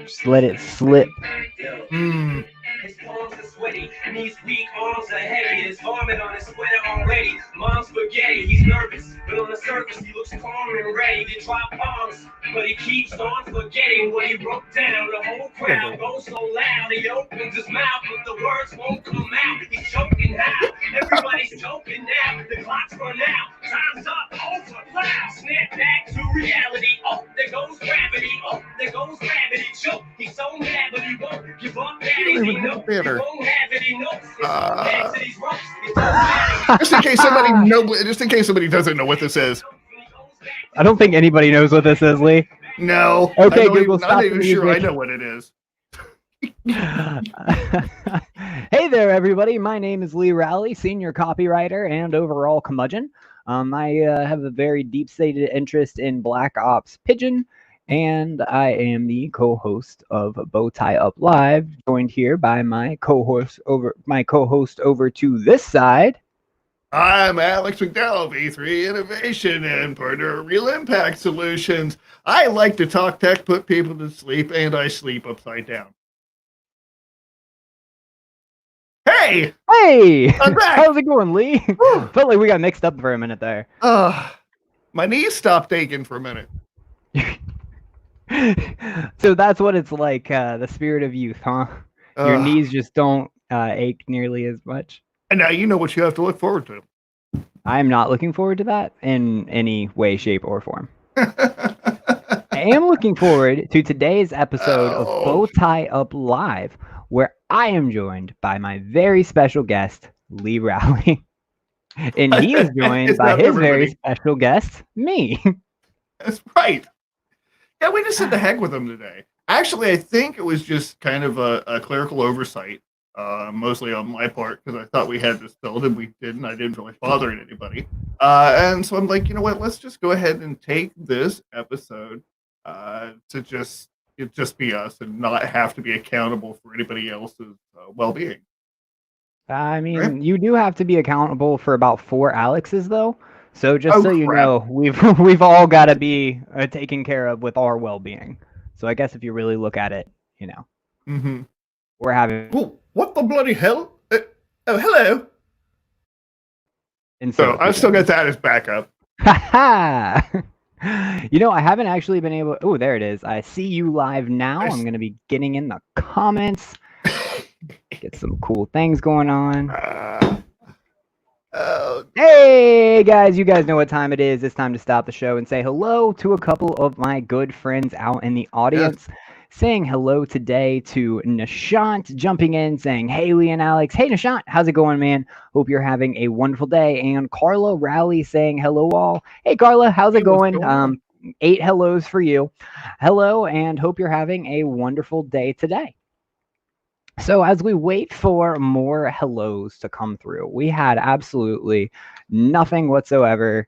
Just let it slip. Mm. His palms are sweaty, knees weak, arms are heavy. His vomit on his sweater already. Mom's spaghetti, he's nervous, but on the surface he looks calm and ready to drop bombs. But he keeps on forgetting what he wrote down. The whole crowd goes so loud, he opens his mouth, but the words won't come out. He's choking now, everybody's choking now. The clock's run out, time's up, over, loud. Snap back to reality. Oh, there goes gravity. Oh, there goes gravity. Choke. He's so mad, but he won't give up. Daddy, he knows he won't have it. He knows it's back to these ropes. It doesn't matter. Just in case somebody doesn't know what this is. I don't think anybody knows what this is, Lee. No. Okay, I'm Google, not stop even the sure I music. know what it is. Hey there, everybody. My name is Lee Rowley, senior copywriter and overall curmudgeon. I have a very deep-seated interest in Black Ops Pigeon, and I am the co-host of BowtieUP Live, joined here by my co-host over to this side. I'm Alex McDowell, V3 Innovation and partner of Real Impact Solutions. I like to talk tech, put people to sleep, and I sleep upside down. Hey! Hey! I'm back! How's it going, Lee? Felt like we got mixed up for a minute there. My knees stopped aching for a minute. So that's what it's like, the spirit of youth, huh? Your knees just don't ache nearly as much. And now you know what you have to look forward to. I'm not looking forward to that in any way, shape, or form. I am looking forward to today's episode of BowtieUP Live, where I am joined by my very special guest, Lee Rowley. And he is joined by his very special guest, me. That's right. Yeah, we just said the heck with him today. Actually, I think it was just kind of a clerical oversight, mostly on my part, because I thought we had this build and we didn't. I didn't really bother anybody. And so I'm like, you know what? Let's just go ahead and take this episode to just be us and not have to be accountable for anybody else's well-being. I mean, right? You do have to be accountable for about 4 Alexes, though. So just so you know, we've all got to be taken care of with our well-being. So I guess if you really look at it, you know, we're having. Oh, what the bloody hell? Oh, hello. And so I've still got that as backup. Ha You know, I haven't actually been able. Oh, there it is. I see you live now. I'm going to be getting in the comments. Get some cool things going on. Hey guys, you guys know what time it is. It's time to stop the show and say hello to a couple of my good friends out in the audience. Yes. Saying hello today to Nishant, jumping in saying, hey Lee and Alex. Hey Nishant, how's it going, man? Hope you're having a wonderful day. And Carla Rowley saying hello all. Hey Carla, how's it going? 8 hellos for you. Hello, and hope you're having a wonderful day today. So as we wait for more hellos to come through, we had absolutely nothing whatsoever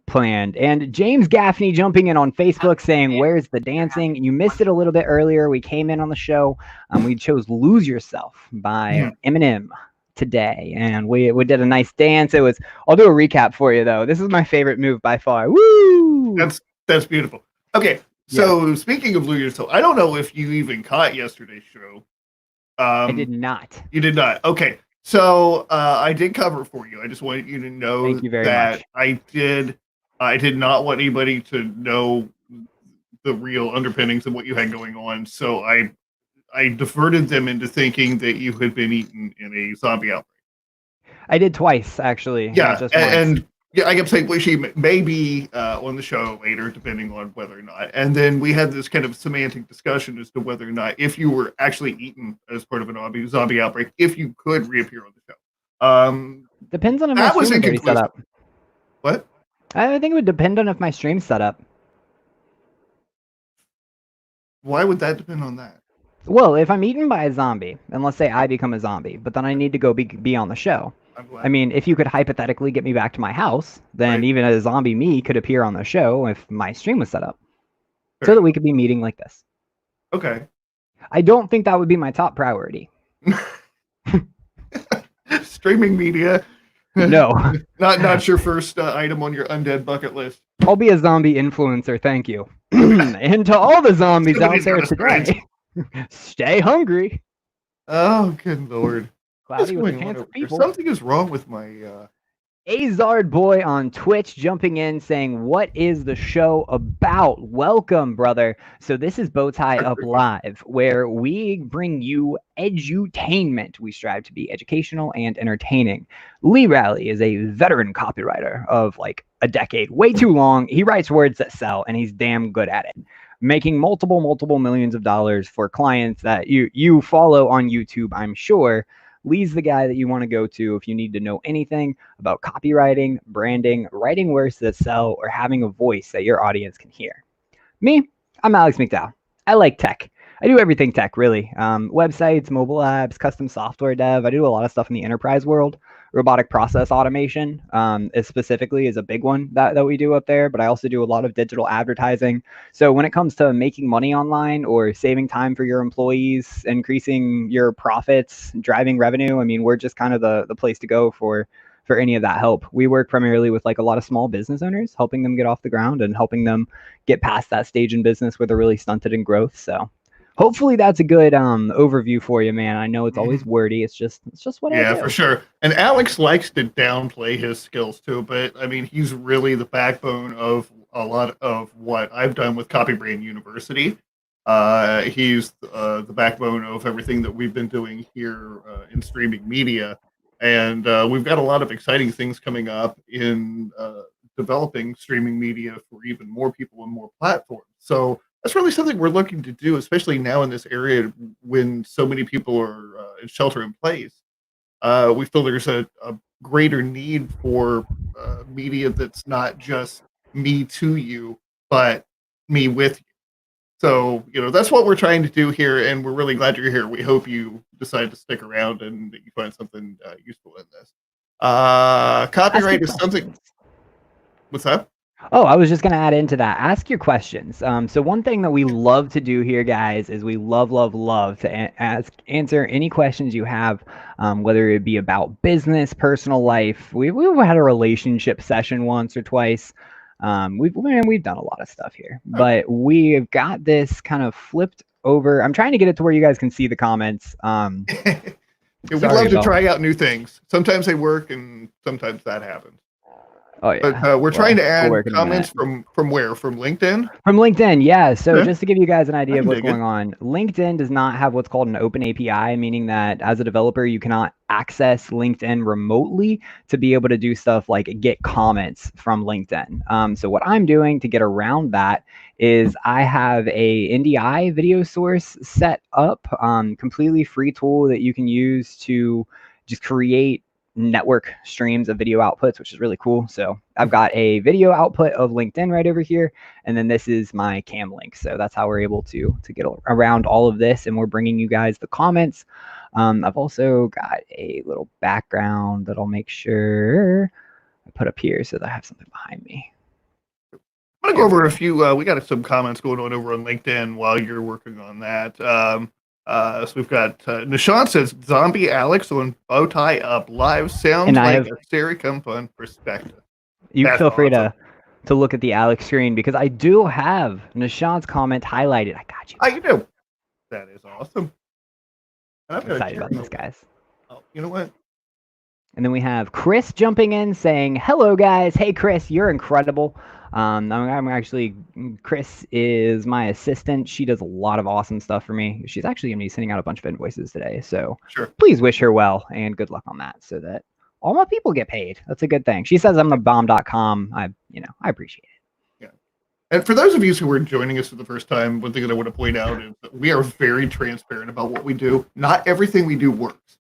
planned. And James Gaffney jumping in on Facebook saying, where's the dancing? You missed it a little bit earlier. We came in on the show. We chose Lose Yourself by Eminem today. And we did a nice dance. I'll do a recap for you, though. This is my favorite move by far. Woo! That's beautiful. Okay, so Speaking of Lose Yourself, I don't know if you even caught yesterday's show. I did not. You did not. Okay. So I did cover it for you. I just wanted you to know Thank you very much. I did not want anybody to know the real underpinnings of what you had going on. So I diverted them into thinking that you had been eaten in a zombie outbreak. I did twice, actually. Yeah, and I kept saying, well, she may be on the show later, depending on whether or not. And then we had this kind of semantic discussion as to whether or not, if you were actually eaten as part of a zombie outbreak, if you could reappear on the show. Depends on if my stream is set up. What? I think it would depend on if my stream's set up. Why would that depend on that? Well, if I'm eaten by a zombie, and let's say I become a zombie, but then I need to go be on the show. I mean, if you could hypothetically get me back to my house, then even a zombie me could appear on the show if my stream was set up. Sure. So that we could be meeting like this. Okay. I don't think that would be my top priority. Streaming media No. Not your first item on your undead bucket list. I'll be a zombie influencer, thank you. And to all the zombies Somebody's out there gonna today, stay hungry. Oh, good lord. What is Cloudy with a going on chance over of here? people. Something is wrong with my Azard Boy on Twitch jumping in saying, "What is the show about?" Welcome, brother. So this is BowtieUP Live, where we bring you edutainment. We strive to be educational and entertaining. Lee Raleigh is a veteran copywriter of like a decade, way too long. He writes words that sell, and he's damn good at it. Making multiple millions of dollars for clients that you follow on YouTube, I'm sure. Lee's the guy that you want to go to if you need to know anything about copywriting, branding, writing words that sell, or having a voice that your audience can hear. Me, I'm Alex McDowell. I like tech. I do everything tech, really. Websites, mobile apps, custom software dev. I do a lot of stuff in the enterprise world. Robotic process automation is specifically is a big one that we do up there, but I also do a lot of digital advertising. So when it comes to making money online or saving time for your employees, increasing your profits, driving revenue, I mean, we're just kind of the place to go for any of that help. We work primarily with like a lot of small business owners, helping them get off the ground and helping them get past that stage in business where they're really stunted in growth. So hopefully that's a good overview for you, man. I know it's always wordy. It's just what I do. Yeah, for sure. And Alex likes to downplay his skills too, but I mean, he's really the backbone of a lot of what I've done with Copy Brand University. He's the backbone of everything that we've been doing here in streaming media. And we've got a lot of exciting things coming up in developing streaming media for even more people and more platforms. So that's really something we're looking to do, especially now in this area when so many people are in shelter in place. We feel there's a greater need for media that's not just me to you, but me with you. So, that's what we're trying to do here, and we're really glad you're here. We hope you decide to stick around and that you find something useful in this. Copyright is something. What's that? Oh, I was just going to add into that. Ask your questions. So one thing that we love to do here, guys, is we love to answer any questions you have, whether it be about business, personal life. We've had a relationship session once or twice. We've done a lot of stuff here, but we've got this kind of flipped over. I'm trying to get it to where you guys can see the comments. We'd love to try out new things. Sometimes they work, and sometimes that happens. Oh yeah. But we're trying to add comments from where? From LinkedIn? From LinkedIn, yeah. So just to give you guys an idea of what's dig it. going on, LinkedIn does not have what's called an open API, meaning that as a developer, you cannot access LinkedIn remotely to be able to do stuff like get comments from LinkedIn. So what I'm doing to get around that is I have a NDI video source set up, completely free tool that you can use to just create network streams of video outputs, which is really cool. So I've got a video output of LinkedIn right over here, and then this is my cam link. So that's how we're able to get around all of this, and we're bringing you guys the comments. I've also got a little background that I'll make sure I put up here so that I have something behind me. I'm gonna go over a few. We got some comments going on over on LinkedIn while you're working on that. So we've got Nishant says Zombie Alex on BowtieUP Live sounds like a very fun perspective. You feel free to look at the Alex screen because I do have Nishant's comment highlighted. I got you. Oh, you do. That is awesome. I'm excited about this, guys. Oh, you know what? And then we have Chris jumping in saying, "Hello, guys. Hey, Chris, you're incredible." I'm actually, Chris is my assistant. She does a lot of awesome stuff for me. She's actually going to be sending out a bunch of invoices today. So please wish her well and good luck on that so that all my people get paid. That's a good thing. She says I'm the bomb.com. I appreciate it. Yeah. And for those of you who are joining us for the first time, one thing that I want to point out is that we are very transparent about what we do. Not everything we do works.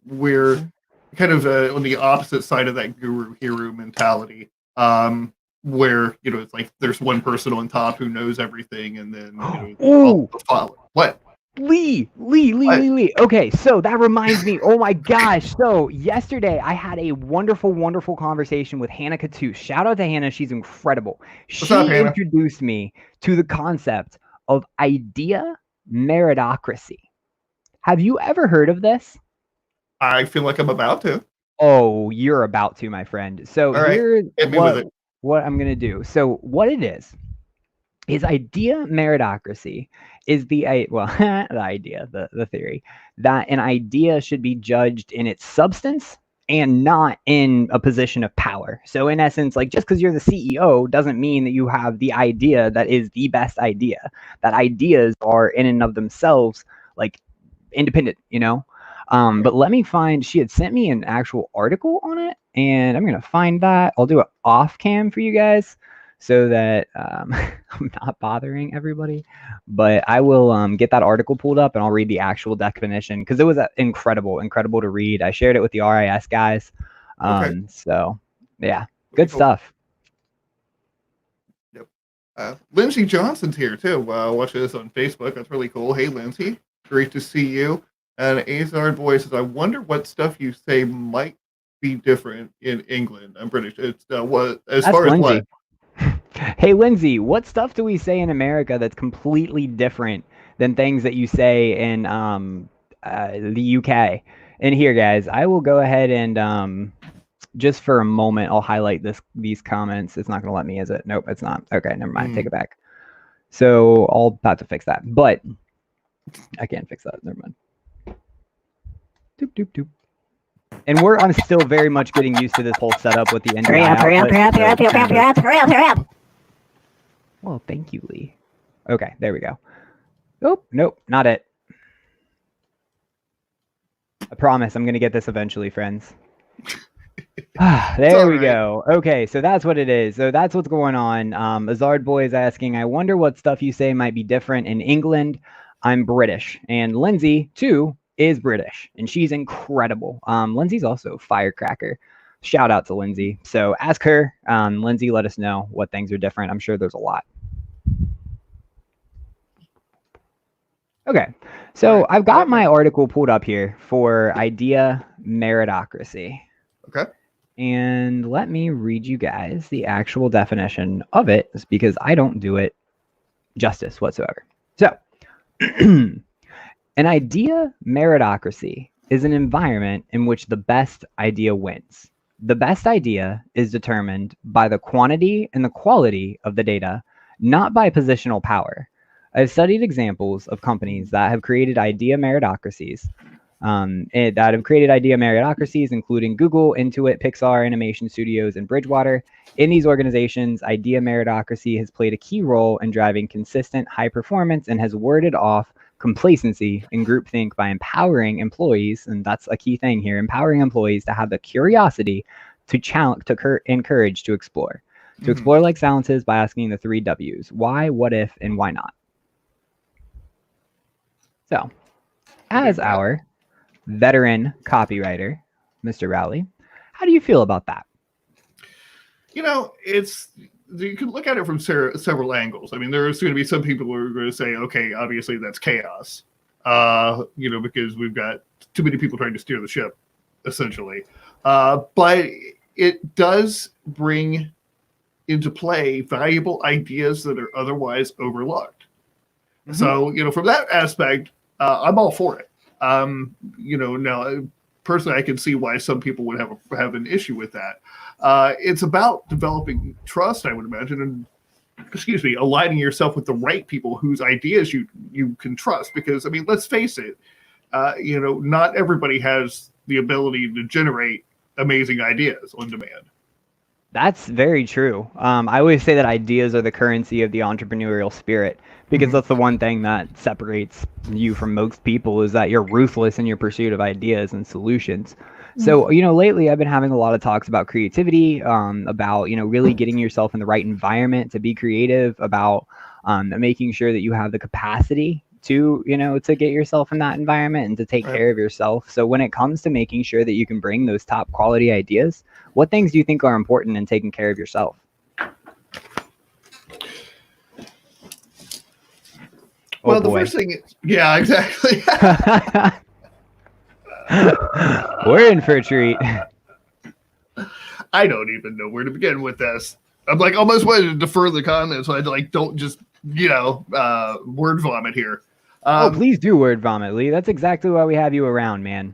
We're kind of on the opposite side of that guru hero mentality. Where it's like there's one person on top who knows everything, and then all the follow. What? Lee. Okay, so that reminds me. Oh my gosh! So yesterday I had a wonderful conversation with Hannah Katouche. Shout out to Hannah; she's incredible. She introduced me to the concept of idea meritocracy. Have you ever heard of this? I feel like I'm about to. Oh, you're about to, my friend. So All right, here's hit me with it. what I'm gonna do. So what it is idea meritocracy is well the idea, the theory that an idea should be judged in its substance and not in a position of power. So in essence, like just because you're the CEO doesn't mean that you have the idea that is the best idea. That ideas are in and of themselves like independent, you know. But let me find. She had sent me an actual article on it, and I'm gonna find that. I'll do it off cam for you guys, so that I'm not bothering everybody. But I will get that article pulled up, and I'll read the actual definition because it was incredible to read. I shared it with the RIS guys. Okay. So yeah, Really good cool. stuff. Yep. Lindsay Johnson's here too. Watching this on Facebook. That's really cool. Hey, Lindsay, great to see you. And Azard Boy says, "I wonder what stuff you say might be different in England." I'm British. It's what as That's far as Lindsay. what? Hey, Lindsay, what stuff do we say in America that's completely different than things that you say in the UK? And here, guys, I will go ahead and just for a moment, I'll highlight these comments. It's not going to let me, is it? Nope, it's not. Okay, never mind. Take it back. So I'll have to fix that, but I can't fix that. Never mind. Doop, doop, doop. And I'm still very much getting used to this whole setup with the NDI output. Well, thank you, Lee. Okay, there we go. Oh, nope, not it. I promise I'm going to get this eventually, friends. There we go. Okay, so that's what it is. So that's what's going on. Azard Boy is asking, I wonder what stuff you say might be different in England. I'm British. And Lindsay, too, is British. And she's incredible. Lindsay's also firecracker. Shout out to Lindsay. So ask her. Lindsay, let us know what things are different. I'm sure there's a lot. Okay, so I've got my article pulled up here for idea meritocracy. Okay. And let me read you guys the actual definition of it, because I don't do it justice whatsoever. So, an idea meritocracy is an environment in which the best idea wins. The best idea is determined by the quantity and the quality of the data, not by positional power. I've studied examples of companies that have created idea meritocracies, including Google, Intuit, Pixar, Animation Studios, and Bridgewater. In these organizations, idea meritocracy has played a key role in driving consistent high performance and has warded off complacency and groupthink by empowering employees, and that's a key thing here, empowering employees to have the curiosity to challenge, to encourage, to explore. To explore like silences by asking the 3 W's: why, what if, and why not. So, as our veteran copywriter, Mr. Rowley, how do you feel about that? You know, you can look at it from several angles. I mean, there's going to be some people who are going to say, okay, obviously that's chaos, because we've got too many people trying to steer the ship, essentially. But it does bring into play valuable ideas that are otherwise overlooked. Mm-hmm. So, from that aspect, I'm all for it. Now personally, I can see why some people would have an issue with that. It's about developing trust, I would imagine, and aligning yourself with the right people whose ideas you can trust. Because, I mean, let's face it, not everybody has the ability to generate amazing ideas on demand. That's very true. I always say that ideas are the currency of the entrepreneurial spirit, because that's the one thing that separates you from most people, is that you're ruthless in your pursuit of ideas and solutions. So, lately I've been having a lot of talks about creativity, about, really getting yourself in the right environment to be creative, about making sure that you have the capacity to, to get yourself in that environment and to take care of yourself. So when it comes to making sure that you can bring those top quality ideas, what things do you think are important in taking care of yourself? Well, the first thing is, yeah, exactly. We're in for a treat. I don't even know where to begin with this. I'm like almost wanted to defer the comments, so I don't just word vomit here. Please do word vomit, Lee. That's exactly why we have you around, man.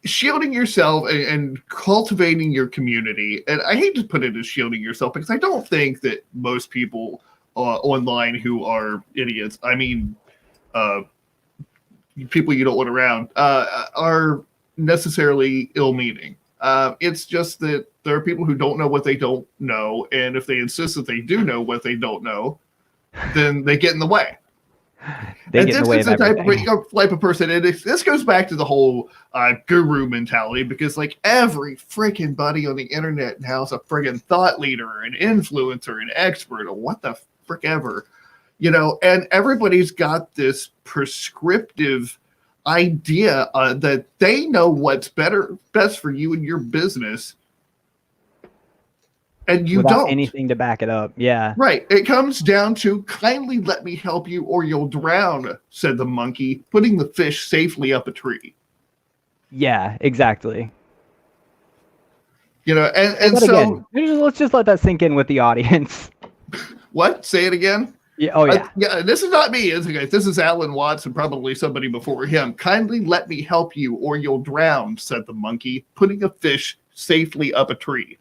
shielding yourself and cultivating your community. And I hate to put it as shielding yourself because I don't think that most people online who are idiots, I mean, people you don't want around, are necessarily ill-meaning. It's just that there are people who don't know what they don't know. And if they insist that they do know what they don't know, then they get in the way. They get in the way of everything. Type of person. And this goes back to the whole guru mentality, because like every freaking buddy on the internet now is a friggin' thought leader, an influencer, an expert, or what the frick ever, you know, and everybody's got this prescriptive idea that they know what's best for you and your business. And you without don't anything to back it up. Yeah. Right. It comes down to kindly let me help you or you'll drown, said the monkey, putting the fish safely up a tree. Yeah, exactly. You know, and but so again, let's just let that sink in with the audience. What? Say it again? Yeah. Oh, yeah. Yeah, this is not me, is it, guys? This is Alan Watts and probably somebody before him. Kindly let me help you or you'll drown, said the monkey, putting a fish safely up a tree.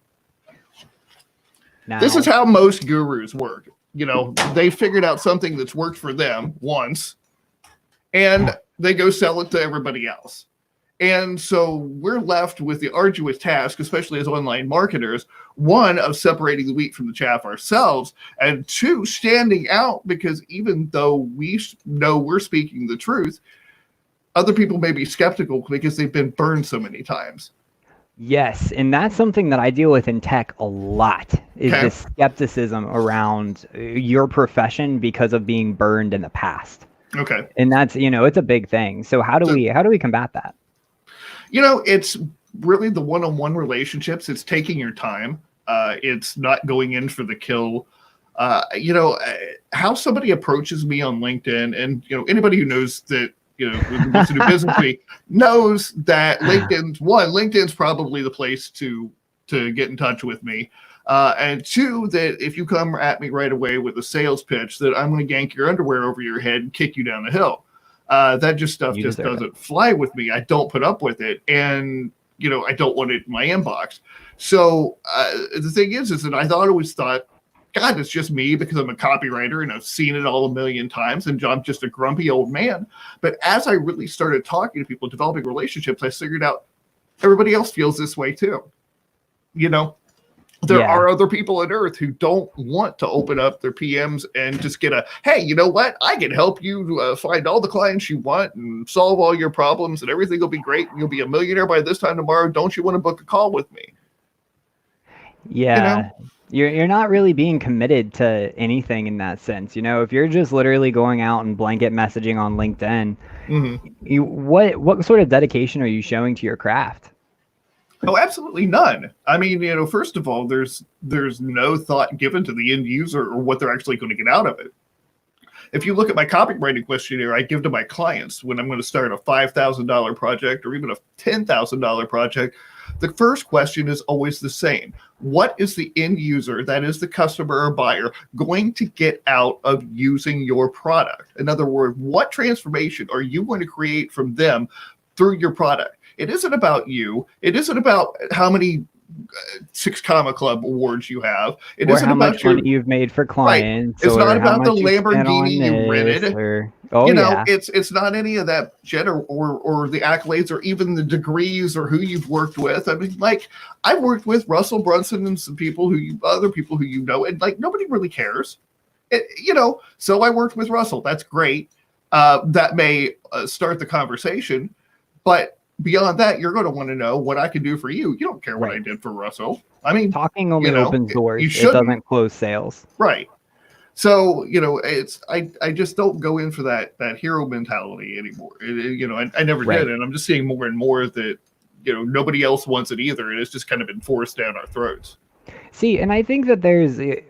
Now, this is how most gurus work. You know, they figured out something that's worked for them once, and they go sell it to everybody else. And so we're left with the arduous task, especially as online marketers, one, of separating the wheat from the chaff ourselves, and two, standing out, because even though we know we're speaking the truth, other people may be skeptical because they've been burned so many times. Yes, and that's something that I deal with in tech a lot, is this skepticism around your profession because of being burned in the past. Okay. And that's, you know, it's a big thing. So how do we combat that? You know, it's really the one-on-one relationships. It's taking your time. It's not going in for the kill. You know, how somebody approaches me on LinkedIn, and, you know, anybody who knows that, you know, who wants to do business with me knows that LinkedIn's probably the place to get in touch with me. And two, that if you come at me right away with a sales pitch, that I'm going to yank your underwear over your head and kick you down the hill. That stuff just doesn't fly with me. I don't put up with it. And, you know, I don't want it in my inbox. So the thing is that I always thought, God, it's just me because I'm a copywriter and I've seen it all a million times and I'm just a grumpy old man. But as I really started talking to people, developing relationships, I figured out everybody else feels this way too. You know, there are other people on earth who don't want to open up their PMs and just get hey, you know what? I can help you find all the clients you want and solve all your problems and everything will be great. You'll be a millionaire by this time tomorrow. Don't you want to book a call with me? Yeah. You know? You're not really being committed to anything in that sense. You know, if you're just literally going out and blanket messaging on LinkedIn, what sort of dedication are you showing to your craft? Oh, absolutely none. I mean, you know, first of all, there's no thought given to the end user or what they're actually going to get out of it. If you look at my copywriting questionnaire I give to my clients when I'm going to start a $5,000 project or even a $10,000 project, the first question is always the same. What is the end user, that is the customer or buyer, going to get out of using your product? In other words, what transformation are you going to create from them through your product? It isn't about you. It isn't about how many 6 Comma Club awards you have. It isn't how about much money you've made for clients. Right. It's not about the Lamborghini you rented. It's not any of that shit or the accolades or even the degrees or who you've worked with. I mean, like, I've worked with Russell Brunson and some people other people who you know, and like nobody really cares. You know, so I worked with Russell. That's great. That may start the conversation, but beyond that, you're going to want to know what I can do for you. You don't care what I did for Russell. I mean, talking only opens doors. It doesn't close sales. Right. So, you know, I just don't go in for that hero mentality anymore. You know, I never did. And I'm just seeing more and more that, you know, nobody else wants it either. And it's just kind of been forced down our throats. See, and I think that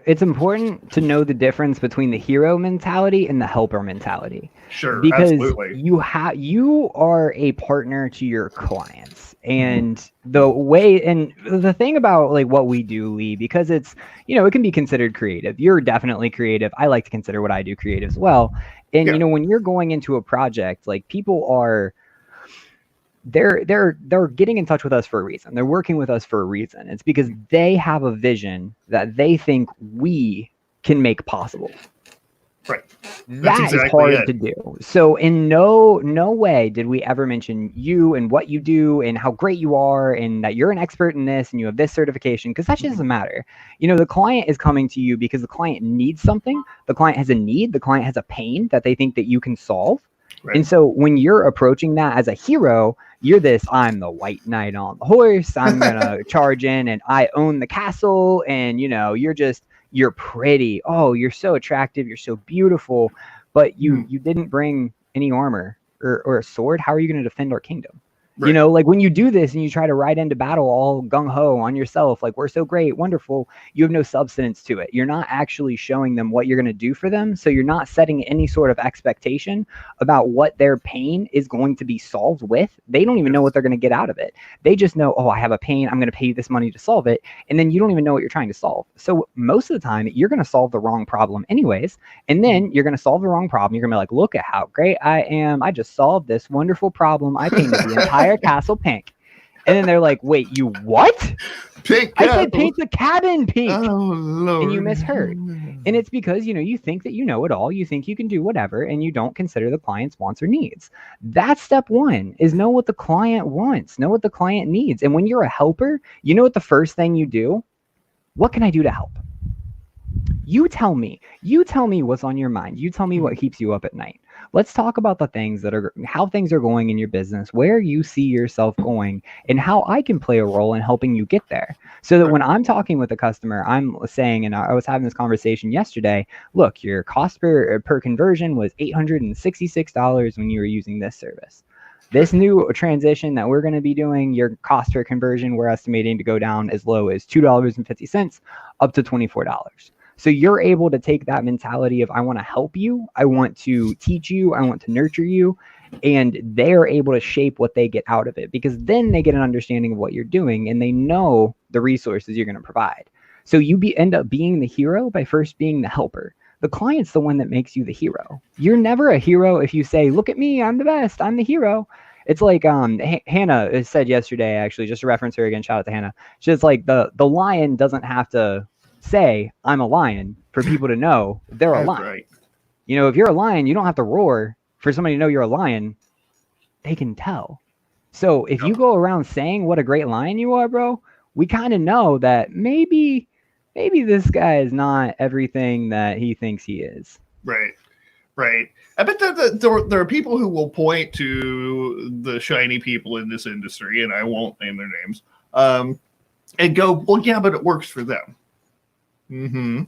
it's important to know the difference between the hero mentality and the helper mentality. Sure, because absolutely. You are a partner to your clients, and the thing about like what we do, Lee, because it's, you know, it can be considered creative. You're definitely creative. I like to consider what I do creative as well. And you know, when you're going into a project, like they're getting in touch with us for a reason. They're working with us for a reason. It's because they have a vision that they think we can make possible. Right. That exactly is hard it. to do. So in no way did we ever mention you and what you do and how great you are and that you're an expert in this and you have this certification, because that just doesn't matter. You know, the client is coming to you because the client needs something. The client has a need. The client has a pain that they think that you can solve. Right. And so when you're approaching that as a hero, you're this, I'm the white knight on the horse. I'm going to charge in and I own the castle. And, you know, you're pretty. Oh, you're so attractive. You're so beautiful. But you didn't bring any armor or a sword. How are you going to defend our kingdom? Right. You know, like when you do this and you try to ride into battle all gung-ho on yourself, like we're so great, wonderful, you have no substance to it. You're not actually showing them what you're going to do for them. So you're not setting any sort of expectation about what their pain is going to be solved with. They don't even know what they're going to get out of it. They just know, oh, I have a pain. I'm going to pay you this money to solve it. And then you don't even know what you're trying to solve. So most of the time you're going to solve the wrong problem anyways. And then you're going to solve the wrong problem. You're going to be like, look at how great I am. I just solved this wonderful problem. I painted the entire castle pink. And then they're like, wait, you what? Pink. I said paint the cabin pink. Oh, Lord. And you misheard. And it's because, you know, you think that you know it all. You think you can do whatever, and you don't consider the client's wants or needs. That's step one, is know what the client wants, know what the client needs. And when you're a helper, you know what the first thing you do? What can I do to help? You tell me what's on your mind. You tell me what keeps you up at night. Let's talk about the things that are, how things are going in your business, where you see yourself going, and how I can play a role in helping you get there. So that when I'm talking with a customer, I'm saying, and I was having this conversation yesterday, look, your cost per conversion was $866 when you were using this service. This new transition that we're going to be doing, your cost per conversion, we're estimating to go down as low as $2.50 up to $24. So you're able to take that mentality of, I want to help you, I want to teach you, I want to nurture you, and they're able to shape what they get out of it, because then they get an understanding of what you're doing and they know the resources you're going to provide. So you end up being the hero by first being the helper. The client's the one that makes you the hero. You're never a hero if you say, look at me, I'm the best, I'm the hero. It's like Hannah said yesterday, actually, just to reference her again, shout out to Hannah. She's like, the lion doesn't have to say I'm a lion for people to know they're a lion. Right. You know, if you're a lion, you don't have to roar for somebody to know you're a lion. They can tell. So if you go around saying what a great lion you are, bro, we kind of know that maybe this guy is not everything that he thinks he is. Right. I bet that there are people who will point to the shiny people in this industry, and I won't name their names, and go, well, yeah, but it works for them. Mm-hmm.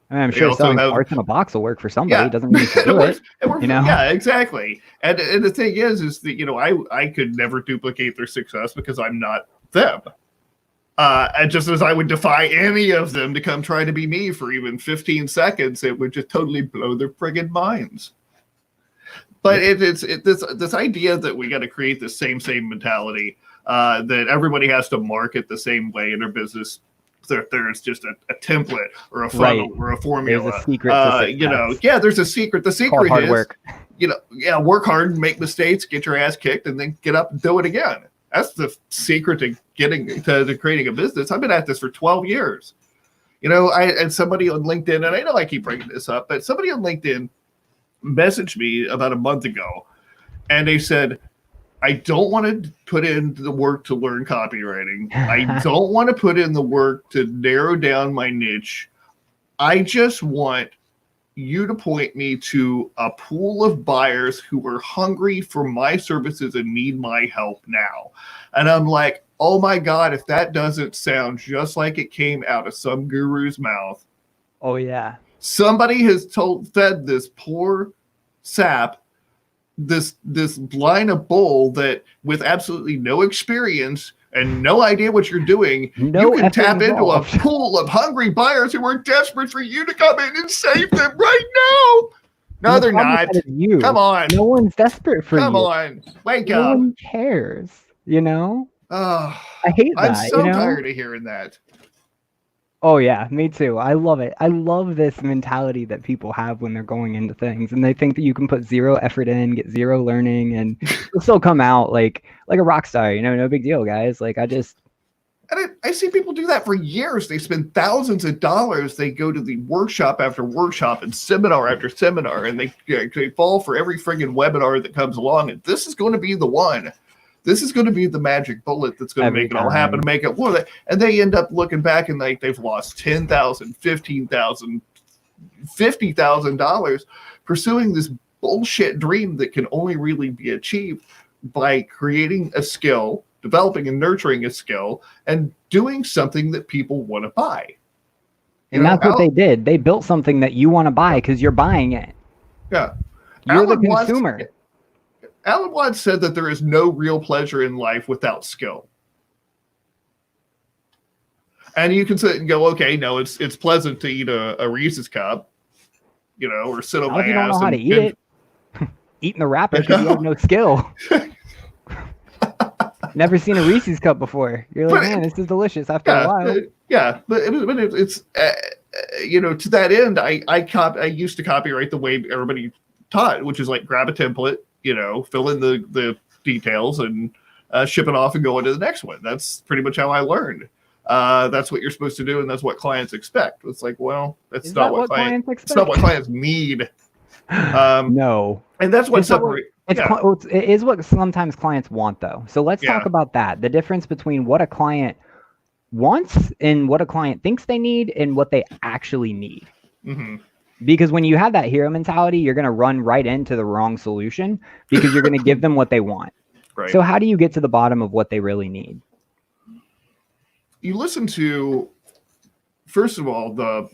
I mean, I'm sure selling parts in a box will work for somebody. Yeah. It doesn't mean to do it. You know? Yeah, exactly. And the thing is that, you know, I could never duplicate their success because I'm not them. And just as I would defy any of them to come try to be me for even 15 seconds, it would just totally blow their friggin' minds. But it's this idea that we got to create the same mentality, that everybody has to market the same way in their business. There's just a template or a funnel or a formula. There's a secret. You know, yeah, there's a secret. The secret hard is, work. You know, yeah, work hard, make mistakes, get your ass kicked, and then get up and do it again. That's the secret to getting to creating a business. I've been at this for 12 years. You know, and somebody on LinkedIn, and I know I keep bringing this up, but somebody on LinkedIn messaged me about a month ago, and they said, I don't want to put in the work to learn copywriting. I don't want to put in the work to narrow down my niche. I just want you to point me to a pool of buyers who are hungry for my services and need my help now. And I'm like, oh my God, if that doesn't sound just like it came out of some guru's mouth. Oh yeah. Somebody has fed this poor sap this line of bull that with absolutely no experience and no idea what you're doing, you can tap into a pool of hungry buyers who are desperate for you to come in and save them right now. No, they're not. You. Come on. No one's desperate for you. Come on. Wake up. No one cares, you know? Oh, I hate that. I'm so tired of hearing that. Oh yeah, me too. I love it. I love this mentality that people have when they're going into things, and they think that you can put zero effort in, get zero learning, and you'll still come out like a rock star. You know, no big deal, guys. Like I see people do that for years. They spend thousands of dollars. They go to the workshop after workshop and seminar after seminar, and they fall for every friggin' webinar that comes along. And this is going to be the one. This is going to be the magic bullet that's going to make it all happen, to make it worth it. And they end up looking back and they've lost $10,000, $15,000, $50,000 pursuing this bullshit dream that can only really be achieved by creating a skill, developing and nurturing a skill, and doing something that people want to buy. And that's what they did. They built something that you want to buy because you're buying it. Yeah. You're the consumer. Alan Watts said that there is no real pleasure in life without skill. And you can sit and go, okay, no, it's pleasant to eat a Reese's cup, you know, or sit on my ass. You don't know how to eat it. Eating the wrapper because you have no skill. Never seen a Reese's cup before. You're like, man, this is delicious after a while. But it's you know, to that end, I used to copyright the way everybody taught, which is like grab a template, you know, fill in the details and ship it off and go into the next one. That's pretty much how I learned. That's what you're supposed to do, and that's what clients expect. It's like, well, that's not what clients expect. It's not what clients need. No. And that's what separates. It is what sometimes clients want, though. So let's talk about that. The difference between what a client wants and what a client thinks they need and what they actually need. Mm-hmm. Because when you have that hero mentality, you're going to run right into the wrong solution because you're going to give them what they want. Right. So how do you get to the bottom of what they really need? You listen to, first of all, the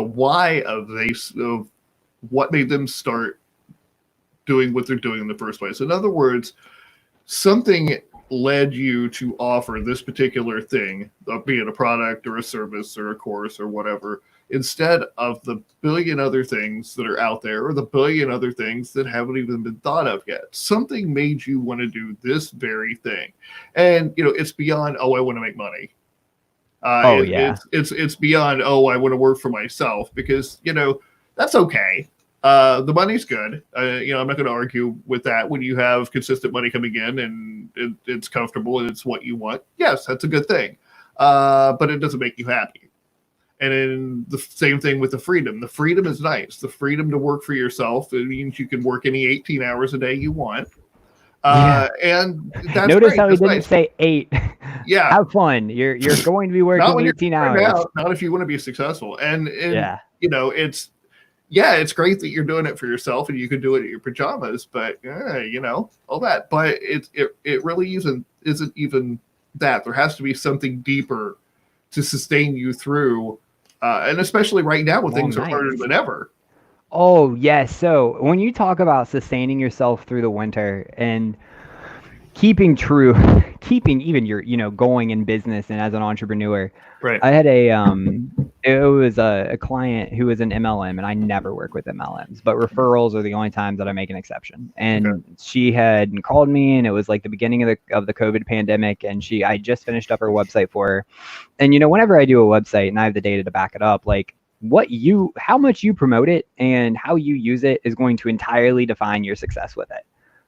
why of what made them start doing what they're doing in the first place. In other words, something led you to offer this particular thing, be it a product or a service or a course or whatever, instead of the billion other things that are out there or the billion other things that haven't even been thought of yet. Something made you want to do this very thing. And, you know, it's beyond, I want to make money. It's beyond, I want to work for myself, because, you know, that's okay. The money's good. You know, I'm not going to argue with that. When you have consistent money coming in and it's comfortable and it's what you want, yes, that's a good thing. But it doesn't make you happy. And then the same thing with the freedom. The freedom is nice. The freedom to work for yourself. It means you can work any 18 hours a day you want. And that's notice great. how he that's didn't nice. say 8. Yeah. Have fun. You're going to be working 18 hours. Out, not if you want to be successful. And you know, it's great that you're doing it for yourself and you can do it in your pajamas, but you know, all that. But it really isn't even that. There has to be something deeper to sustain you through, and especially right now when things are harder than ever. Oh yes. So when you talk about sustaining yourself through the winter and keeping even your, you know, going in business and as an entrepreneur. Right. I had it was a client who was an MLM, and I never work with MLMs, but referrals are the only times that I make an exception. And she had called me, and it was like the beginning of the COVID pandemic, and I just finished up her website for her. And, you know, whenever I do a website and I have the data to back it up, like how much you promote it and how you use it is going to entirely define your success with it.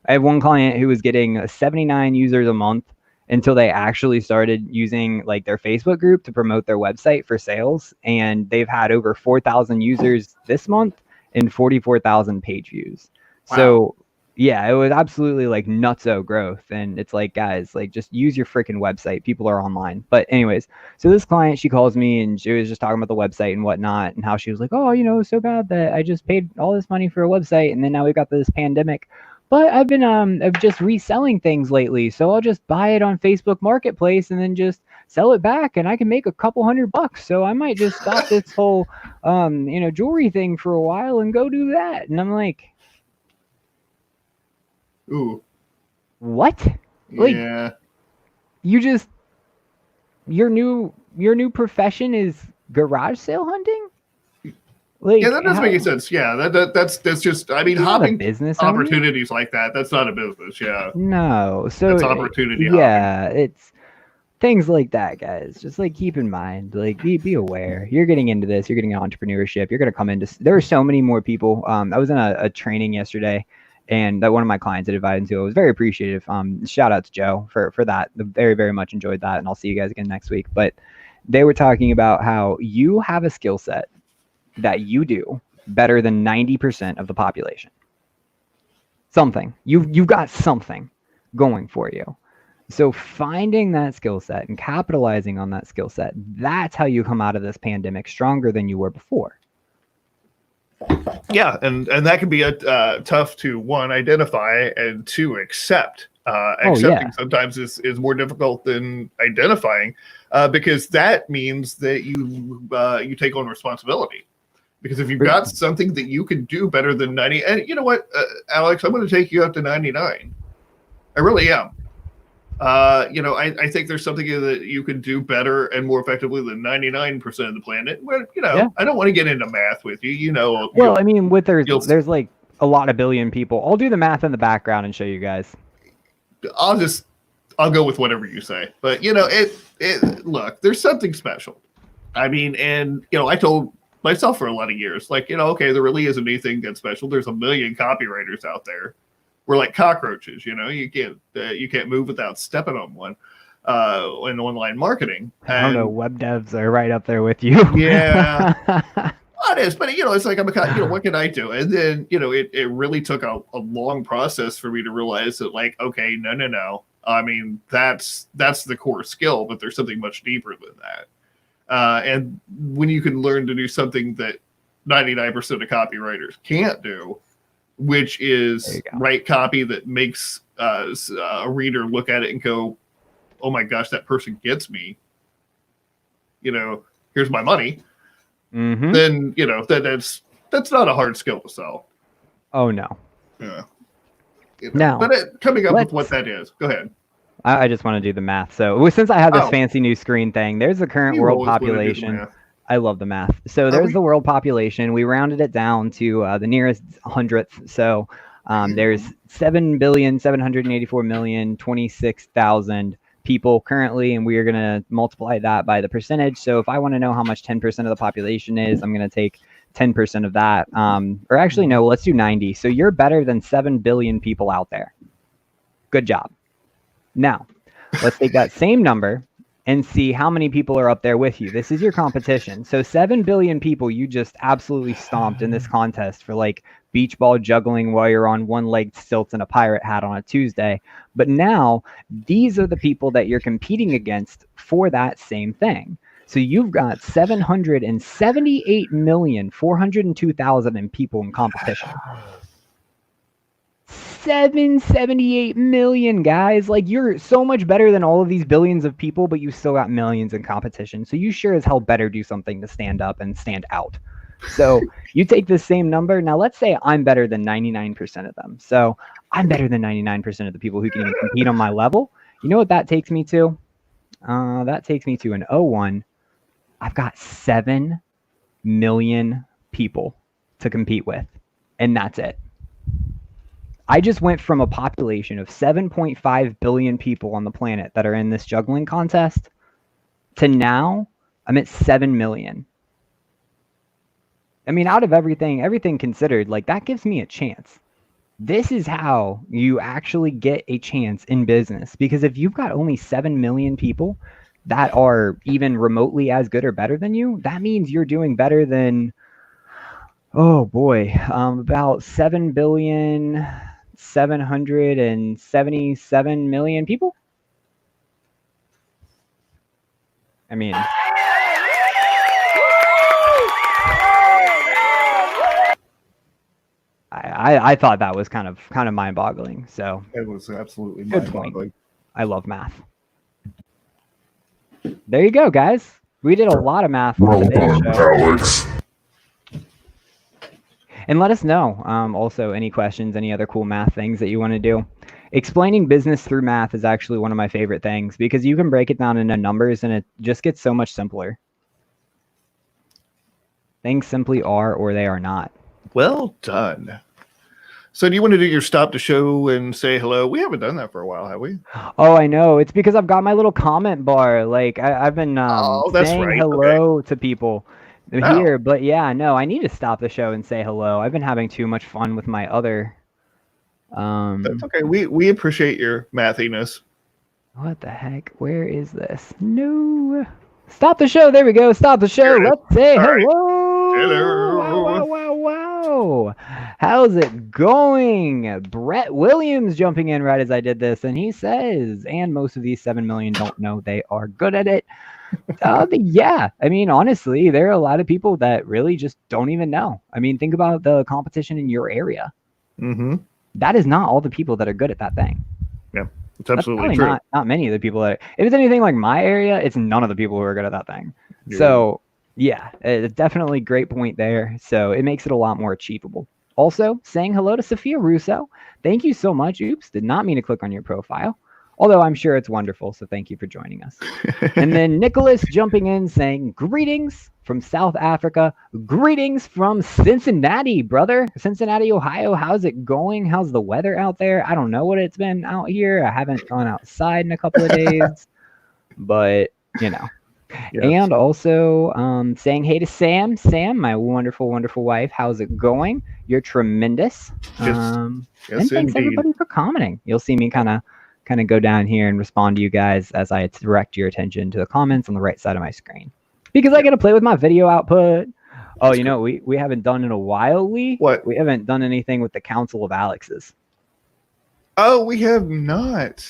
I have one client who was getting 79 users a month until they actually started using like their Facebook group to promote their website for sales. And they've had over 4,000 users this month and 44,000 page views. Wow. So yeah, it was absolutely like nutso growth. And it's like, guys, like just use your freaking website. People are online. But anyways, so this client, she calls me and she was just talking about the website and whatnot and how she was like, oh, you know, so bad that I just paid all this money for a website. And then now we've got this pandemic. But I've been just reselling things lately, so I'll just buy it on Facebook Marketplace and then just sell it back, and I can make a couple $100. So I might just stop this whole you know, jewelry thing for a while and go do that. And I'm like, ooh, what? Like, yeah, your new profession is garage sale hunting? Like, yeah, that doesn't make any sense. Yeah, that's just, I mean, hopping business opportunities like that, that's not a business. Yeah. No. So it's opportunity. Yeah, hopping. things like that, guys. Just like keep in mind, like be aware. You're getting into this. You're getting into entrepreneurship. You're gonna come into. There are so many more people. I was in a training yesterday, and that one of my clients had invited to. I was very appreciative. Shout out to Joe for that. Very very much enjoyed that, and I'll see you guys again next week. But they were talking about how you have a skill set that you do better than 90% of the population. Something you've got something going for you. So finding that skill set and capitalizing on that skill set, that's how you come out of this pandemic stronger than you were before. Yeah, and that can be tough to, one, identify, and two, accept. Accepting sometimes is more difficult than identifying, because that means that you take on responsibility. Because if you've got something that you can do better than 90, and you know what, Alex, I'm going to take you up to 99. I really am. I think there's something that you can do better and more effectively than 99% of the planet. Well, I don't want to get into math with you. Well, I mean, there's like a lot of billion people. I'll do the math in the background and show you guys. I'll go with whatever you say. But look, there's something special. I mean, and I told myself for a lot of years, like, okay, there really isn't anything that special. There's a million copywriters out there. We're like cockroaches, you can't move without stepping on one in online marketing. I don't know, web devs are right up there with you. Yeah, well, it is, but it's like what can I do? And then it really took a long process for me to realize that, like, okay, no. I mean, that's the core skill, but there's something much deeper than that. And when you can learn to do something that 99% of copywriters can't do, which is write copy that makes a reader look at it and go, oh my gosh, that person gets me. Here's my money. Mm-hmm. Then, that's not a hard skill to sell. Oh, no. Yeah. No. But coming up with what that is. Go ahead. I just want to do the math. So since I have this fancy new screen thing, there's the current world population. I love the math. So there's the world population. We rounded it down to the nearest hundredth. So there's 7,784,026,000 people currently, and we are going to multiply that by the percentage. So if I want to know how much 10% of the population is, I'm going to take 10% of that. Or actually, no, let's do 90. So you're better than 7 billion people out there. Good job. Now, let's take that same number and see how many people are up there with you. This is your competition. So 7 billion people you just absolutely stomped in this contest for like beach ball juggling while you're on one-legged stilts and a pirate hat on a Tuesday. But now these are the people that you're competing against for that same thing. So you've got 778,402,000 people in competition. 778 million, guys. Like, you're so much better than all of these billions of people, but you still got millions in competition. So you sure as hell better do something to stand up and stand out. So you take the same number. Now, let's say I'm better than 99% of them. So I'm better than 99% of the people who can even compete on my level. You know what that takes me to? That takes me to an 01. I've got 7 million people to compete with, and that's it. I just went from a population of 7.5 billion people on the planet that are in this juggling contest to now I'm at 7 million. I mean, out of everything considered, like, that gives me a chance. This is how you actually get a chance in business, because if you've got only 7 million people that are even remotely as good or better than you, that means you're doing better than, oh boy, about 7,777,000,000 people. I mean, I thought that was kind of mind-boggling. So it was absolutely mind-boggling. I love math. There you go, guys. We did a lot of math on today's show. Alex. And let us know also any questions, any other cool math things that you want to do. Explaining business through math is actually one of my favorite things, because you can break it down into numbers and it just gets so much simpler. Things simply are or they are not. Well done. So do you want to do your stop the show and say hello? We haven't done that for a while, have we? Oh, I know. It's because I've got my little comment bar. Like I've been Oh, that's saying right. hello to people Oh. here, but yeah, no, I need to stop the show and say hello. I've been having too much fun with my other. That's okay. We appreciate your mathiness. What the heck? Where is this? No. Stop the show. There we go. Stop the show. There it is. Let's say All right. hello. Hello. Wow, wow, wow. How's it going? Brett Williams jumping in right as I did this, and he says, and most of these 7 million don't know they are good at it. Yeah, I mean, honestly, there are a lot of people that really just don't even know. I mean, think about the competition in your area. Mm-hmm. That is not all the people that are good at that thing. Yeah, it's absolutely That's true. not many of the people that. If it's anything like my area, it's none of the people who are good at that thing. Yeah. So yeah, it's definitely great point there. So it makes it a lot more achievable. Also, saying hello to Sophia Russo. Thank you so much. Oops, did not mean to click on your profile. Although I'm sure it's wonderful, so thank you for joining us. And then Nicholas jumping in saying, greetings from South Africa. Greetings from Cincinnati, brother. Cincinnati, Ohio. How's it going? How's the weather out there? I don't know what it's been out here. I haven't gone outside in a couple of days. But, you know. Yes. And also saying hey to Sam. Sam, my wonderful, wonderful wife. How's it going? You're tremendous. Yes, and thanks indeed. Everybody for commenting. You'll see me kind of go down here and respond to you guys as I direct your attention to the comments on the right side of my screen. Because I get to play with my video output. Oh, you know, we haven't done in a while, Lee. What? We haven't done anything with the Council of Alexes. Oh, we have not.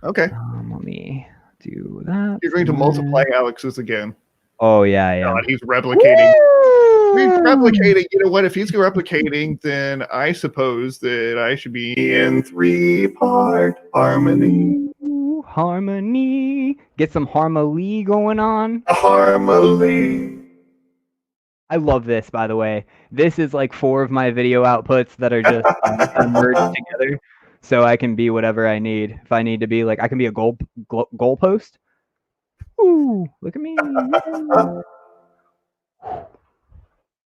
Okay. Let me do that. You're going to multiply Alexes again. Oh, yeah. God, he's replicating. Woo! He's replicating. You know what? If he's replicating, then I suppose that I should be in 3-part harmony. Ooh, harmony. Get some harmony going on. Harmony. I love this, by the way. This is like 4 of my video outputs that are just merged together, so I can be whatever I need. If I need to be like, I can be a goalpost. Ooh, look at me.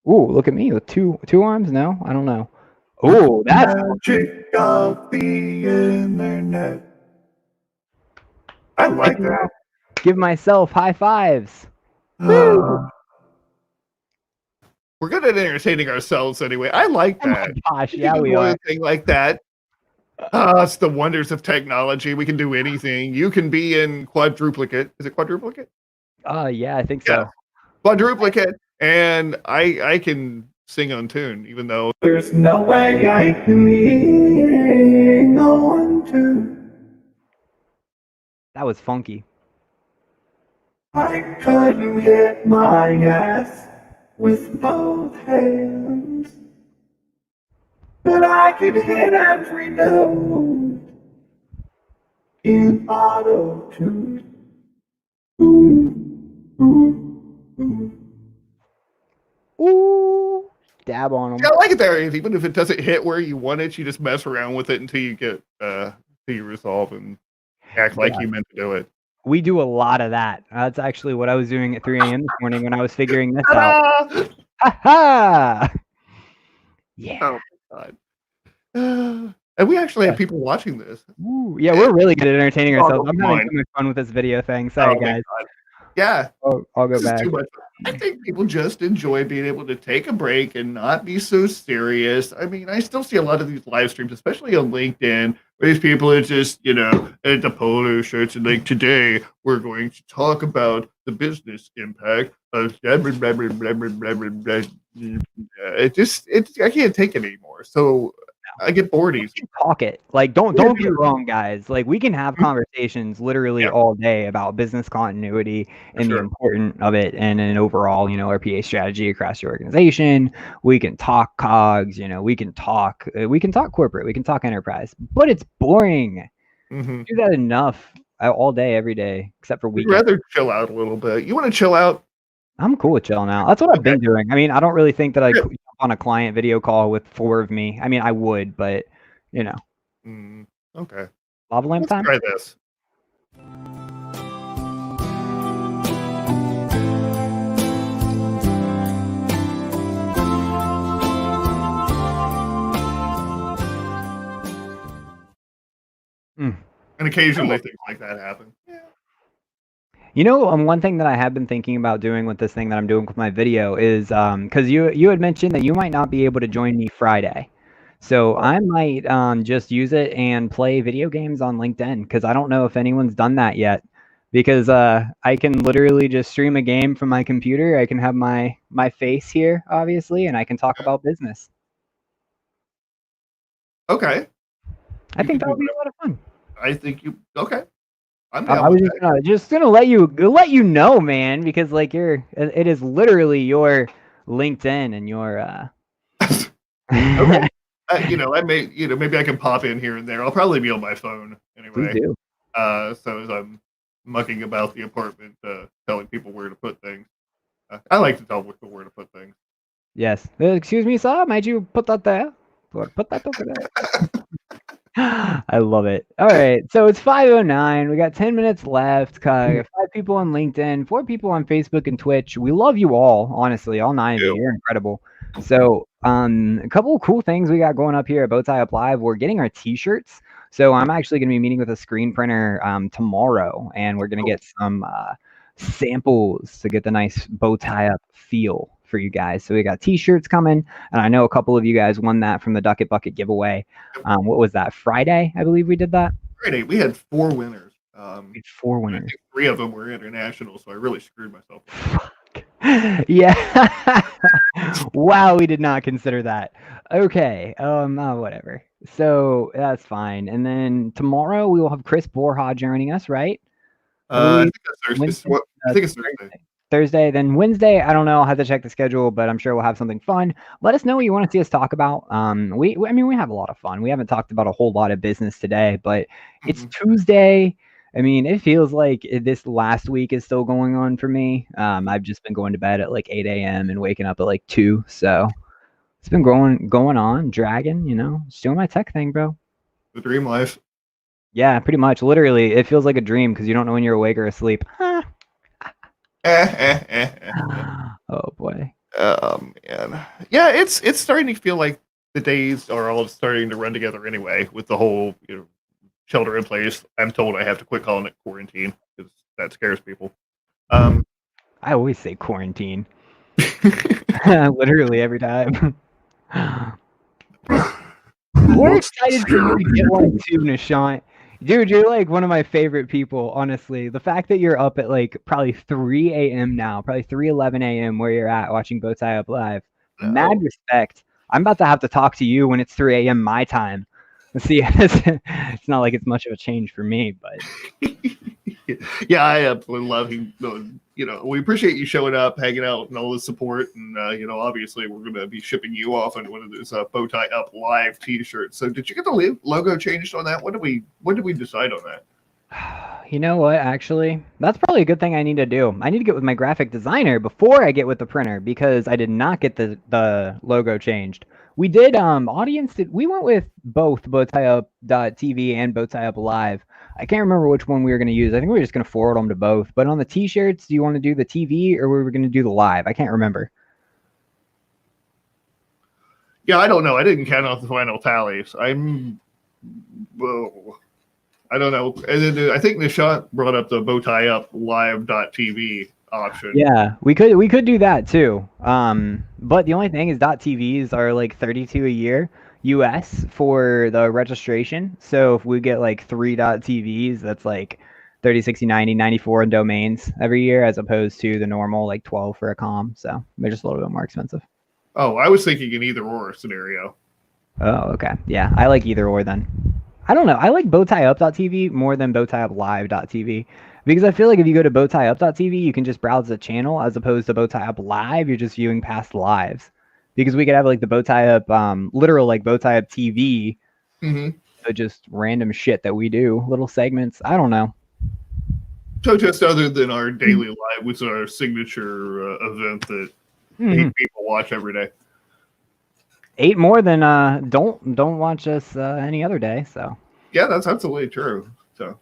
Ooh, look at me with two arms. No, I don't know. Ooh, that's magic of the internet. I like that. Give myself high fives. We're good at entertaining ourselves anyway. I like that. Oh my gosh, yeah, we are. Thing like that. It's the wonders of technology. We can do anything. You can be in quadruplicate. Is it quadruplicate? Yeah, I think so. Yeah. Quadruplicate. And I can sing on tune, even though there's no way I can sing on tune. That was funky. I couldn't hit my ass with both hands, but I could hit every note in auto tune. Ooh, dab on them. Yeah, I like it there. Even if it doesn't hit where you want it, you just mess around with it until you get till you resolve and act like you meant to do it. We do a lot of that. That's actually what I was doing at 3 a.m. this morning when I was figuring this out. Ha ha! Yeah. Oh my god. And we actually have people watching this. Ooh, yeah, we're really good at entertaining ourselves. I'm having fine. too much fun with this video thing. Sorry, guys. Yeah. I'll go This back. is too much. I think people just enjoy being able to take a break and not be so serious. I mean, I still see a lot of these live streams, especially on LinkedIn, where these people are just, you know, at the polo shirts and like, today we're going to talk about the business impact of blah, blah, blah, blah, blah, blah, blah, blah. I can't take it anymore. So I get bored easily. Talk it. Like, don't get me wrong, guys. Like, we can have conversations literally all day about business continuity and the importance of it, and an overall, you know, RPA strategy across your organization. We can talk COGS. You know, we can talk corporate. We can talk enterprise. But it's boring. Mm-hmm. Do that enough all day, every day, except for weekends. I'd rather chill out a little bit. You want to chill out? I'm cool with chilling out. That's what I've been doing. I mean, I don't really think that I jump on a client video call with 4 of me. I mean, I would, but you know. Okay. Lava lamp time. Try this. Mm. And occasionally things like that happen. Yeah. You know, one thing that I have been thinking about doing with this thing that I'm doing with my video is because you had mentioned that you might not be able to join me Friday. So I might just use it and play video games on LinkedIn because I don't know if anyone's done that yet. Because I can literally just stream a game from my computer. I can have my face here, obviously, and I can talk about business. Okay. I You think can that do would be whatever. a lot of fun. I think you. Okay. I'm I down was with that. just gonna let you know, man, because like it is literally your LinkedIn and your Okay. I may, maybe I can pop in here and there. I'll probably be on my phone Please anyway. do. So as I'm mucking about the apartment, telling people where to put things, I like to tell people where to put things. Yes. Excuse me, sir. Might you put that there? Or put that over there. I love it. All right. So it's 5:09. We got 10 minutes left. 5 people on LinkedIn, 4 people on Facebook and Twitch. We love you all, honestly. All 9 of you. You're incredible. So, a couple of cool things we got going up here at BowtieUP Live. We're getting our t-shirts. So I'm actually going to be meeting with a screen printer tomorrow, and we're going to get some samples to get the nice BowtieUP feel for you guys. So we got t-shirts coming, and I know a couple of you guys won that from the Ducket Bucket giveaway. What was that? Friday, I believe we did that. Friday, we had 4 winners. We had 4 I winners. think 3 of them were international, so I really screwed myself. Yeah. Wow, we did not consider that. Okay. Whatever. So that's fine. And then tomorrow we will have Chris Borja joining us, right? I think that's Thursday. I think it's Thursday. Thursday. Then Wednesday, I don't know. I'll have to check the schedule, but I'm sure we'll have something fun. Let us know what you want to see us talk about. I mean, we have a lot of fun. We haven't talked about a whole lot of business today, but it's Tuesday. I mean, it feels like this last week is still going on for me. I've just been going to bed at like 8 a.m. and waking up at like 2. So it's been going on, dragging, just doing my tech thing, bro. The dream life. Yeah, pretty much. Literally, it feels like a dream because you don't know when you're awake or asleep. Oh boy. Man. Yeah, it's starting to feel like the days are all starting to run together anyway with the whole shelter in place. I'm told I have to quit calling it quarantine because that scares people. I always say quarantine. Literally every time. We're excited for you to get one too, Nishant. Dude, you're like one of my favorite people, honestly. The fact that you're up at like probably 3 a.m. now, probably 3:11 a.m. where you're at watching BowtieUP Live. Mad respect. I'm about to have to talk to you when it's 3 a.m. my time. Let's see. It's not like it's much of a change for me, but yeah, I absolutely love you. We appreciate you showing up, hanging out, and all the support. And obviously, we're going to be shipping you off on one of those BowtieUP Live T-shirts. So, did you get the logo changed on that? When did we decide on that? You know what? Actually, that's probably a good thing I need to do. I need to get with my graphic designer before I get with the printer because I did not get the logo changed. We did we went with both BowtieUP.tv and BowtieUP Live. I can't remember which one we were going to use. I think we were just going to forward them to both. But on the t-shirts, do you want to do the TV or were we going to do the live? I can't remember. Yeah, I don't know. I didn't count out the final tallies. I don't know. And then I think Nishant brought up the BowtieUP Live.tv option. Yeah, we could do that too. But the only thing is .tvs are like $32 a year US for the registration. So if we get like 3 .tvs, that's like 30, 60, 90, 94 in domains every year as opposed to the normal like 12 for a com. So they're just a little bit more expensive. Oh, I was thinking an either or scenario. Oh, okay. Yeah, I like either or then. I don't know. I like BowtieUp.tv more than BowtieUpLive.tv because I feel like if you go to BowtieUp.tv, you can just browse the channel as opposed to BowtieUp Live. You're just viewing past lives because we could have like the BowtieUp, literal like BowtieUp TV, so just random shit that we do, little segments. I don't know. So just other than our daily live, which is our signature event that 8 people watch every day. 8 more than don't watch us any other day. So yeah, that's absolutely true. So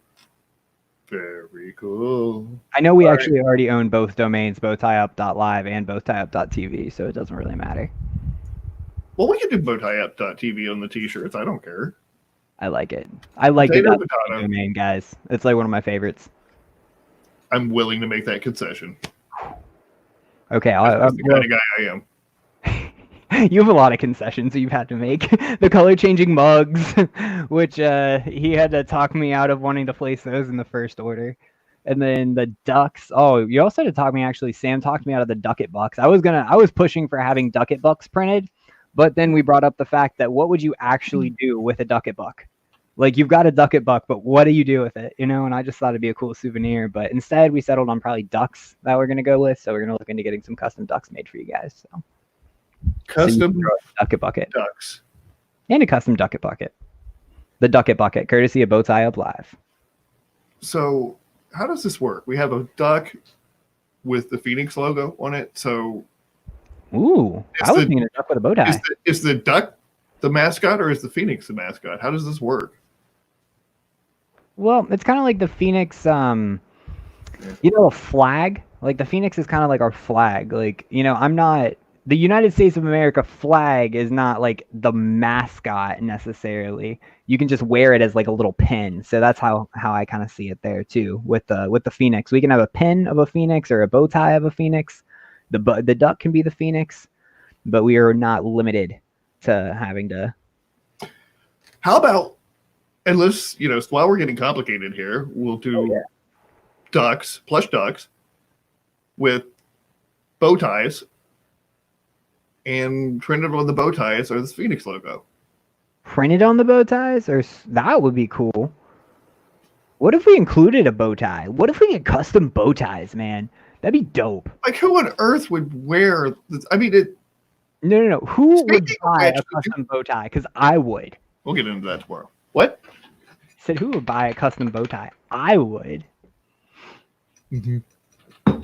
very cool. I know we actually already own both domains, BowtieUp.live and BowtieUp.tv, so it doesn't really matter. Well, we can do BowtieUp.tv on the t-shirts. I don't care. I like it. I like the Potato, Dutch potato. domain, guys. It's like one of my favorites. I'm willing to make that concession. Okay, That's the kind of guy I am. you have a lot of concessions you've had to make. The color changing mugs, which he had to talk me out of wanting to place those in the first order. And then the ducks. Oh, you also had to talk me, actually, Sam talked me out of the ducket bucks. I was pushing for having ducket bucks printed, but then we brought up the fact that what would you actually do with a ducket buck? Like, you've got a ducket buck, but what do you do with it? You know, and I just thought it'd be a cool souvenir. But instead, we settled on probably ducks that we're going to go with. So we're going to look into getting some custom ducks made for you guys. So Custom ducket bucket. ducks. And a custom ducket bucket. The ducket bucket, courtesy of BowtieUP Live. So how does this work? We have a duck with the Phoenix logo on it. So Ooh, I was thinking a duck with a bow tie. is the duck the mascot, or is the Phoenix the mascot? How does this work? Well, it's kind of like the Phoenix, a flag. Like, the Phoenix is kind of like our flag. Like, the United States of America flag is not like the mascot necessarily. You can just wear it as like a little pin. So that's how I kind of see it there too with the Phoenix. We can have a pin of a Phoenix or a bow tie of a Phoenix. The duck can be the Phoenix, but we are not limited to having to. How about, and let's, while we're getting complicated here, we'll do ducks, plush ducks with bow ties, and printed on the bow ties are the Phoenix logo. Printed on the bow ties? That would be cool. What if we included a bow tie? What if we get custom bow ties, man? That'd be dope. Like, who on earth would wear this? I mean, No. Who would buy a custom bow tie? Because I would. We'll get into that tomorrow. What? Said who would buy a custom bow tie? I would. Mm-hmm.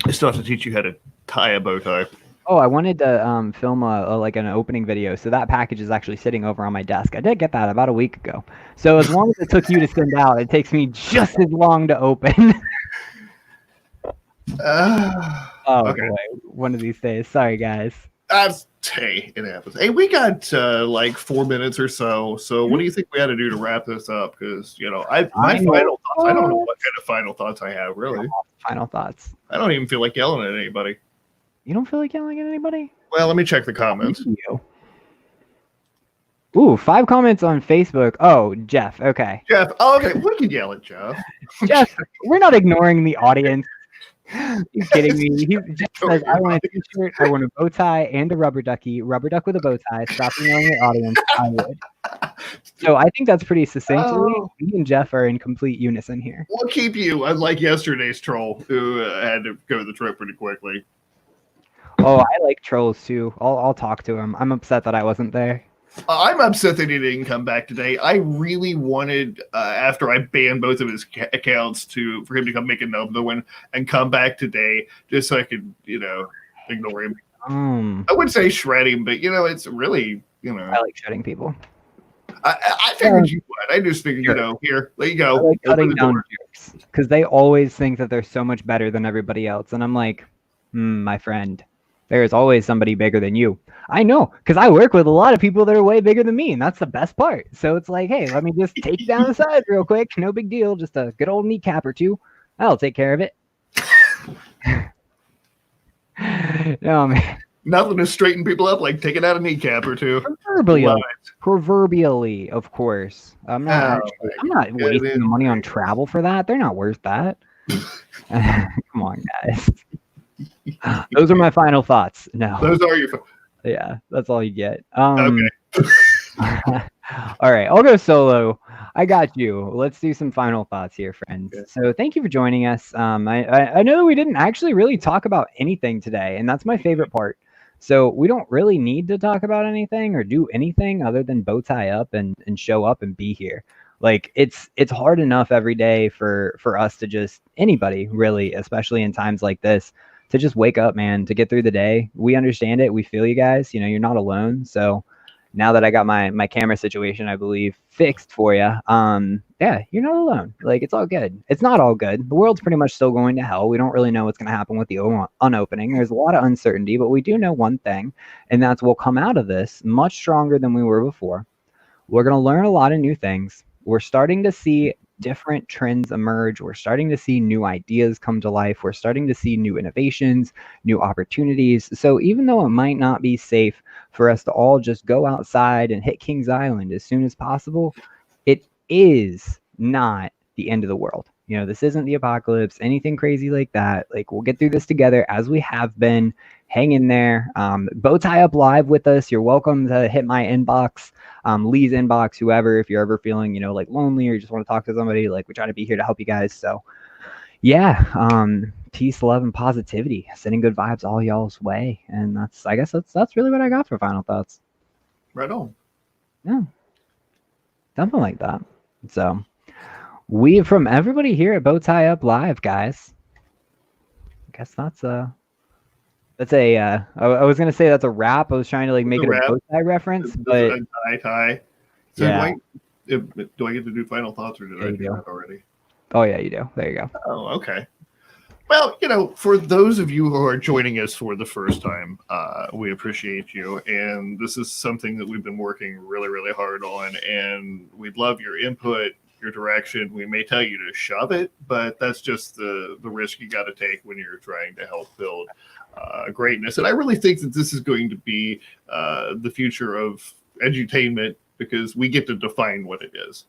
I still have to teach you how to tie a bow tie. Oh, I wanted to film an opening video, so that package is actually sitting over on my desk. I did get that about a week ago. So as long as it took you to send out, it takes me just as long to open. Okay. Boy, one of these days. Sorry, guys. Hey, it happens. Hey, we got like 4 minutes or so. So what do you think we had to do to wrap this up? Because my final thoughts. I don't know what kind of final thoughts I have, really. Final thoughts. I don't even feel like yelling at anybody. You don't feel like yelling at anybody? Well, let me check the comments. Ooh, 5 comments on Facebook. Oh, Jeff. Okay. Jeff. Oh, okay. We can yell at Jeff. Jeff, we're not ignoring the audience. You kidding me? Jeff says, I want a t-shirt, I want a bow tie, and a rubber duck with a bow tie. Stop ignoring the audience. I would. So I think that's pretty succinctly. Me and Jeff are in complete unison here. We'll keep you, unlike yesterday's troll, who had to go to the trip pretty quickly. Oh, I like trolls too. I'll talk to him. I'm upset that I wasn't there. I'm upset that he didn't come back today. I really wanted, after I banned both of his accounts, for him to come make another one and come back today, just so I could, ignore him. I wouldn't say shred him, but it's really, I like shredding people. I figured you would. I just figured, here, there you go. I like cutting down jokes because they always think that they're so much better than everybody else, and I'm like, my friend. There is always somebody bigger than you. I know, because I work with a lot of people that are way bigger than me, and that's the best part. So it's like, hey, let me just take you down the sides real quick. No big deal. Just a good old kneecap or two. I'll take care of it. No, man. Nothing to straighten people up like taking out a kneecap or two. Proverbially, of course. I'm not wasting the money on travel for that. They're not worth that. Come on, guys. Those are my final thoughts. No. Those are your Yeah, that's all you get. Okay. All right, I'll go solo. I got you. Let's do some final thoughts here, friends. Okay. So thank you for joining us. I know we didn't actually really talk about anything today, and that's my favorite part. So we don't really need to talk about anything or do anything other than bow tie up and show up and be here. Like it's hard enough every day for us to just, anybody really, especially in times like this, to just wake up, man, to get through the day. We understand it. We feel you guys. You're not alone. So now that I got my camera situation, I believe, fixed for you, yeah, you're not alone. Like, it's all good. It's not all good. The world's pretty much still going to hell. We don't really know what's going to happen with the unopening. There's a lot of uncertainty, but we do know one thing, and that's we'll come out of this much stronger than we were before. We're going to learn a lot of new things, we're starting to see different trends emerge. We're starting to see new ideas come to life. We're starting to see new innovations, new opportunities. So even though it might not be safe for us to all just go outside and hit Kings Island as soon as possible, it is not the end of the world. You know, this isn't the apocalypse, anything crazy like that. Like, we'll get through this together as we have been. Hang in there. BowtieUP live with us. You're welcome to hit my inbox, Lee's inbox, whoever, if you're ever feeling, you know, like lonely or you just want to talk to somebody. Like, we try to be here to help you guys. So yeah, peace, love, and positivity. Sending good vibes all y'all's way. And I guess that's really what I got for final thoughts. Right on. Yeah. Something like that. So we, from everybody here at BowtieUP Live, guys, I guess that's a I was gonna say that's a wrap. I was trying to like make it a bow tie reference, but a tie. So yeah. do I get to do final thoughts, or did I do that already? Oh yeah, you do. There you go. Oh, okay. Well, you know, for those of you who are joining us for the first time, we appreciate you. And this is something that we've been working really, really hard on. And we'd love your input, your direction. We may tell you to shove it, but that's just the risk you got to take when you're trying to help build greatness. And I really think that this is going to be the future of edutainment, because we get to define what it is.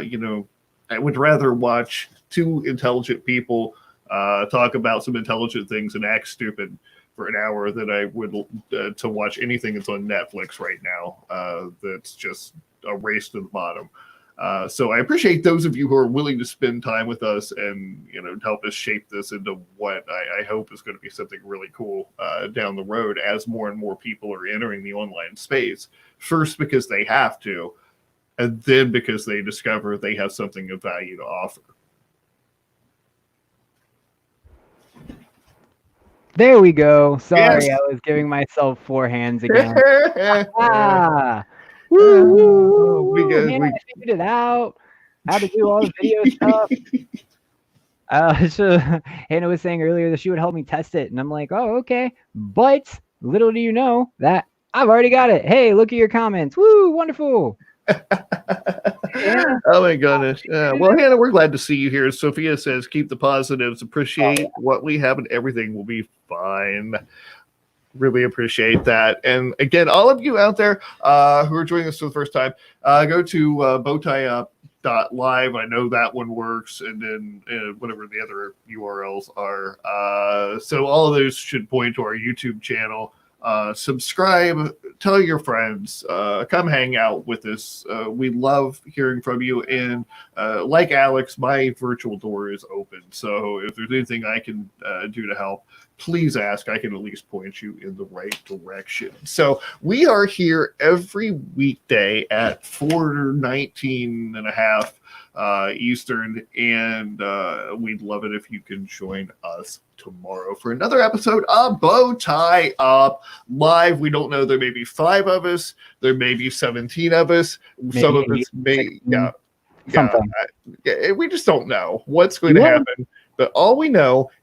You know, I would rather watch two intelligent people talk about some intelligent things and act stupid for an hour than I would to watch anything that's on Netflix right now that's just a race to the bottom. So I appreciate those of you who are willing to spend time with us and, you know, help us shape this into what I hope is going to be something really cool down the road as more and more people are entering the online space. First, because they have to, and then because they discover they have something of value to offer. There we go. Sorry, yes. I was giving myself 4 hands again. Woo, Hannah, I figured it out. How to do all the video stuff. Hannah was saying earlier that she would help me test it, and I'm like, oh, okay. But little do you know that I've already got it. Hey, look at your comments. Woo, wonderful. Yeah. Oh my goodness. Well, Hannah, we're glad to see you here. Sophia says, keep the positives, appreciate what we have, and everything will be fine. Really appreciate that. And again, all of you out there who are joining us for the first time, go to BowtieUP.live. I know that one works, and then whatever the other URLs are. So all of those should point to our YouTube channel. Subscribe, tell your friends, come hang out with us. We love hearing from you. And like Alex, my virtual door is open. So if there's anything I can do to help, please ask. I can at least point you in the right direction. So we are here every weekday at 4:19 and a half Eastern, and we'd love it if you can join us tomorrow for another episode of BowtieUP Live. We don't know, there may be 5 of us, there may be 17 of us, maybe some of us may we just don't know what's going to happen. But all we know